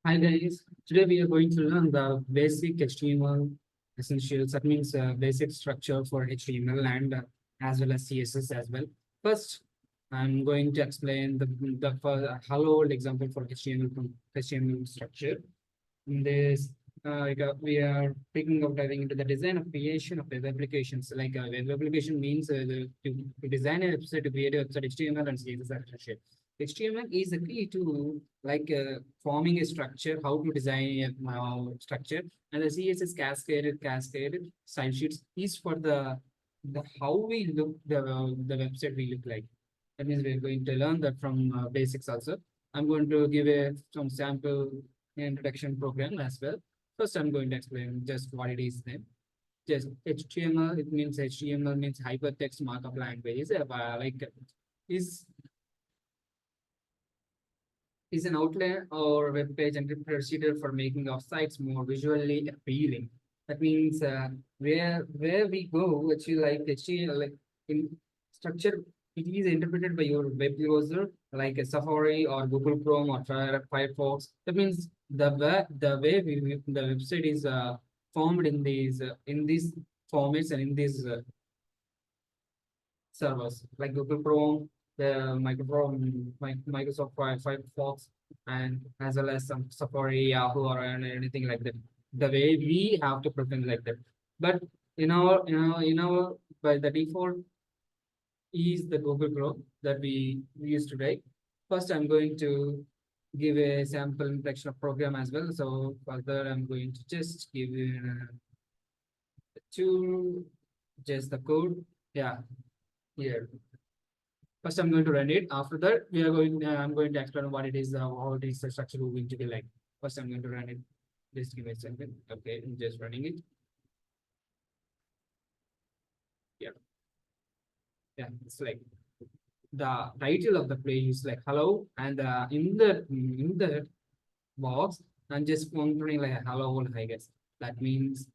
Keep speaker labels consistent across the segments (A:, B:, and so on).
A: Hi guys, today we are going to learn the basic HTML essentials. That means basic structure for HTML and as well as CSS as well. First, I'm going to explain the hello world example for HTML structure. In this, we are picking up diving into the design of creation of web applications. Like web application means to design a website, to create a website, HTML and CSS are essential. HTML is the key to forming a structure, how to design a structure, and the CSS cascaded style sheets is for the how we look the website we look like. That means we're going to learn that from basics also. I'm going to give some sample introduction program as well. First, I'm going to explain just what it is then. Just HTML, it means HTML means hypertext markup language. Is is an outline or web page and procedure for making our sites more visually appealing. That means where we go, actually like HTML, like in structure, it is interpreted by your web browser like a Safari or Google Chrome or Firefox. That means the website is formed in these formats and in these servers like Google Chrome, the Microsoft Firefox, and as well as some Safari, Yahoo, or anything like that. The way we have to present like that. But by the default is the Google Chrome that we use today. First, I'm going to give a sample introduction of program as well. So further, I'm going to just give you to just the code. Yeah, here. First, I'm going to run it. After that, I'm going to explain what it is, how it is the structure going to be like. First, I'm going to run it. Just give me a second. Okay, I'm just running it. Yeah, yeah. It's like the title of the page is like hello, and in the box, I'm just wondering like hello world, I guess. That means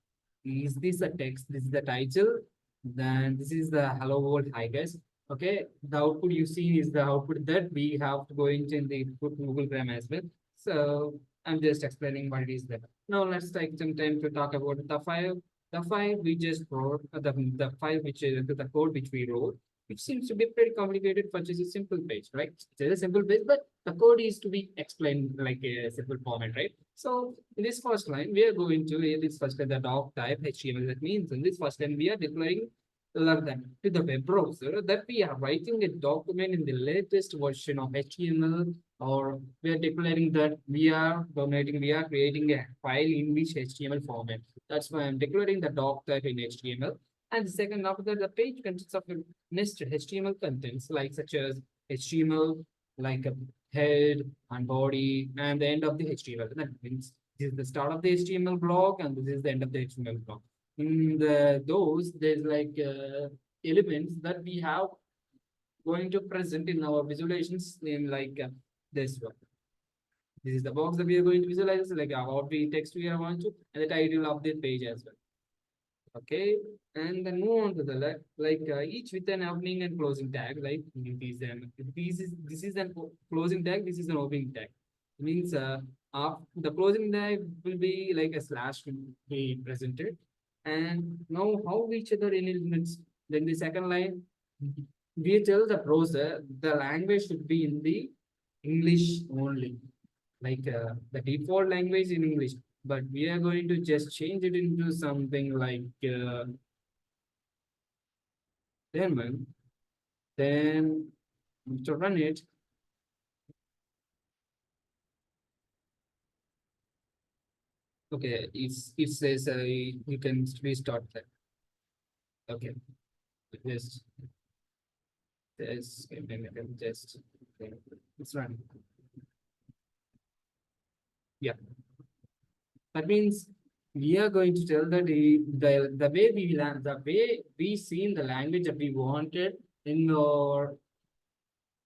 A: is this a text? This is the title. Then this is the hello world, I guess. Okay, the output you see is the output that we have to go into in the Google Chrome as well. So I'm just explaining what it is there. Now let's take some time to talk about the file. The file we just wrote, the file which is the code which we wrote, which seems to be pretty complicated for just a simple page, right? It's a simple page, but the code is to be explained like a simple format, right? So in this first line, we are going to this first line, the doc type HTML. That means in this first line, we are declaring that to the web browser that we are writing a document in the latest version of HTML, or we are declaring that we are creating a file in which HTML format. That's why I'm declaring the doc type in HTML. And the second, after that, the page consists of nested HTML contents like such as HTML, like a head and body, and the end of the HTML. That means this is the start of the HTML block, and this is the end of the HTML block. In those, there's like elements that we have going to present in our visualizations in like this one. This is the box that we are going to visualize, like about the text we are going to, and the title of the page as well. Okay, and then move on to the left, like each with an opening and closing tag. Like this is an closing tag. This is an opening tag. It means the closing tag will be like a slash will be presented, and now how each other elements. Then the second line, we tell the browser the language should be in the English only, like the default language in English, but we are going to just change it into something like German. Then to run it, okay, it says you can restart that. Okay, just just okay, it's running. Yeah, that means we are going to tell that the way we land, the way we seen the language that we wanted in our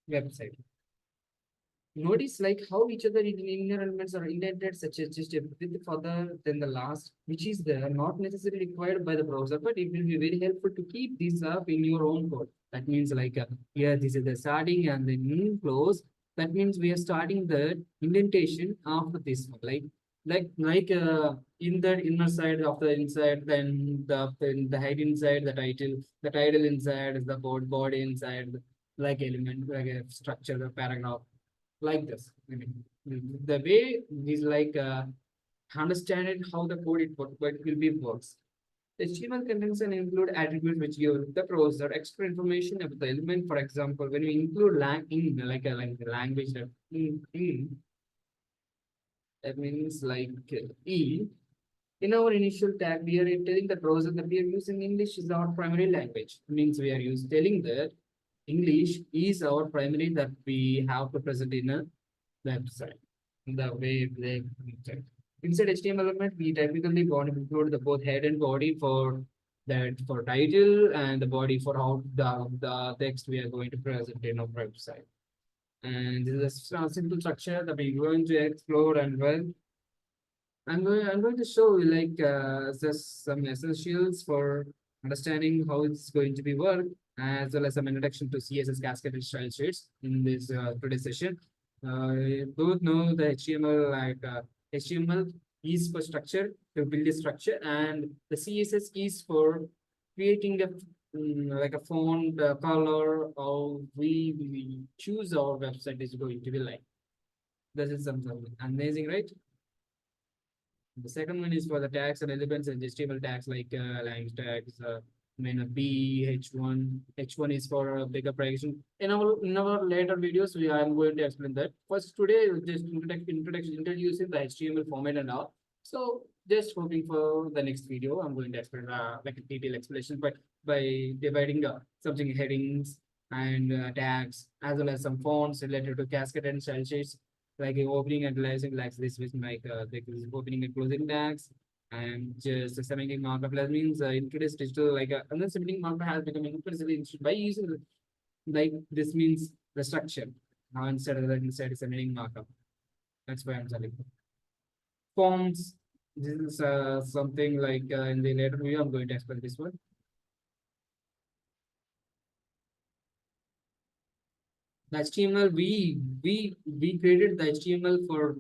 A: website. Notice like how each other in inner elements are indented such as just a bit further than the last, which is there not necessarily required by the browser, but it will be very helpful to keep this up in your own code. That means like here this is the starting and the new close. That means we are starting the indentation of this one, in the inner side of the inside, then the head inside, the title inside is the body inside, like element, like a structure, the paragraph, like this. I mean, the way is understand it how the code it works, but it will be works. HTML contains and include attributes which give the browser extra information about the element. For example, when we include like the language that that means E. In our initial tag, we are telling the browser that we are using English is our primary language. It means we are telling that English is our primary that we have to present in a website. The way they inside HTML element, we typically want to include the both head and body for title and the body for how the text we are going to present in our website. And this is a simple structure that we're going to explore and well. I'm going to show you just some essentials for understanding how it's going to be worked, as well as some introduction to CSS cascaded style sheets in this today's session. You both know the HTML, HTML is for structure, to build a structure, and the CSS is for creating a like a font, color, how we choose our website is going to be like. This is something amazing, right? The second one is for the tags and elements and HTML tags like language tags. B, H1. H1 is for bigger precision. In our later videos, I am going to explain that. First, today just introducing the HTML format and all. So just hoping for the next video, I'm going to explain like a detailed explanation, but by dividing something headings and tags, as well as some fonts related to cascade and style sheets, like opening and closing, like this with like this opening and closing tags, and just the semantic markup. That means introduce digital and then semantic markup has become increasingly interesting by using this means the structure now instead of the inside semantic markup. That's why I'm telling. Forms. This is something in the later video I'm going to explain this one. The HTML, we created the HTML for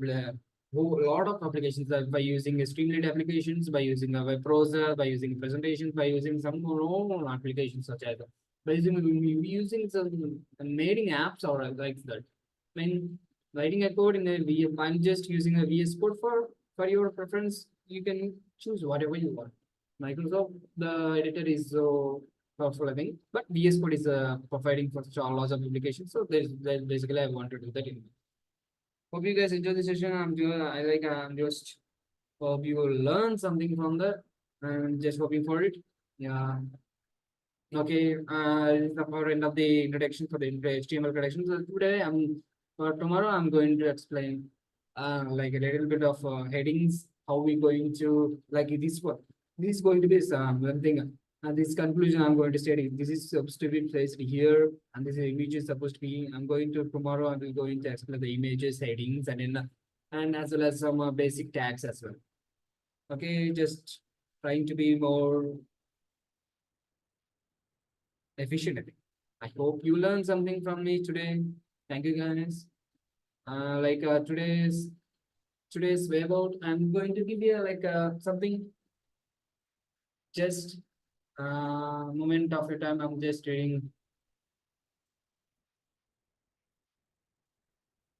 A: a lot of applications by using Streamlit applications, by using a web browser, by using presentations, by using some more applications such as by using some mating apps or like that. When writing a code in a I'm just using a VS Code for your preference. You can choose whatever you want. Microsoft, the editor is so powerful, I think. But VS Code is providing for lots of applications. So there's basically I want to do that. Hope you guys enjoy the session. I'm just hope you will learn something from that. I'm just hoping for it. Yeah. Okay. This is the end of the introduction for the HTML introduction. So today for tomorrow I'm going to explain like a little bit of headings. How we going to like this one. This is going to be some one thing. And this conclusion I'm going to state this is supposed to be placed here, and this image is supposed to be. I'm going to tomorrow. I'm going to explain the images, headings, and as well as some basic tags as well. Okay, just trying to be more efficient. I hope you learned something from me today. Thank you, guys. Today's way about. I'm going to give you something just moment of your time. I'm just reading.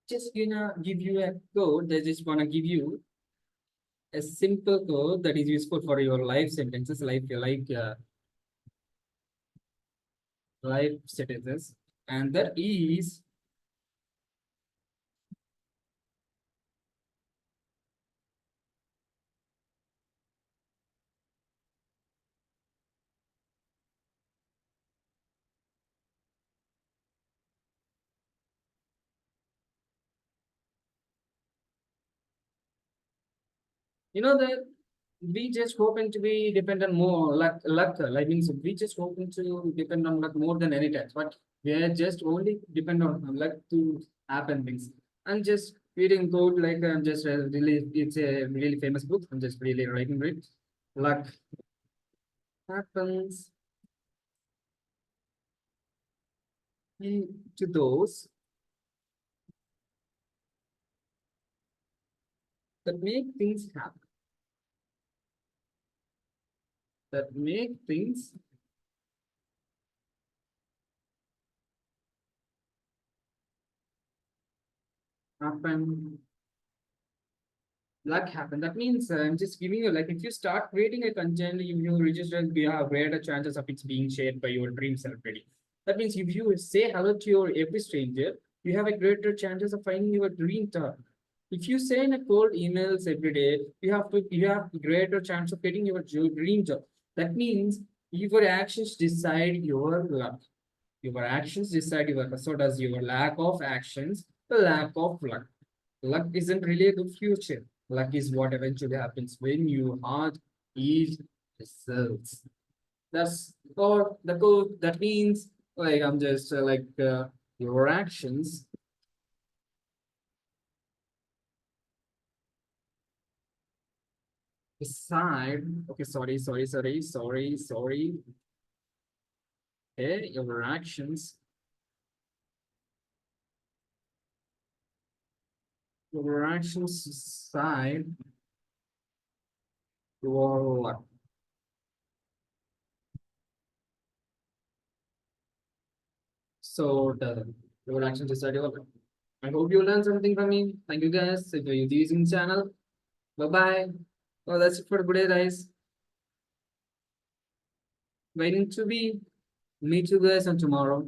A: Just gonna give you a code that just wanna give you a simple code that is useful for your life sentences, life sentences, and that is that we just hoping to be dependent more luck like means we just hoping to depend on luck more than any time, but we are just only depend on luck to happen things. I'm just reading code I'm just really it's a really famous book. I'm just really writing it. Luck happens to those that make things happen. That make things happen. Luck happen. That means I'm just giving you, like, if you start creating a content, you register, you have greater chances of it being shared by your dream celebrity. That means if you say hello to your every stranger, you have a greater chances of finding your dream talk. If you send a cold emails every day, you have greater chance of getting your dream job. That means your actions decide your luck. Your actions decide your luck. So does your lack of actions, the lack of luck. Luck isn't really a good future. Luck is what eventually happens when you hard eat results. That's or the code. That means, like, I'm just your actions decide. Okay, sorry. Okay, your actions. Your actions decide your luck. So the your actions decide your luck. I hope you learned something from me. Thank you guys. If you're using the channel, bye bye. Well, that's it for today, guys. Waiting to be meet you guys on tomorrow.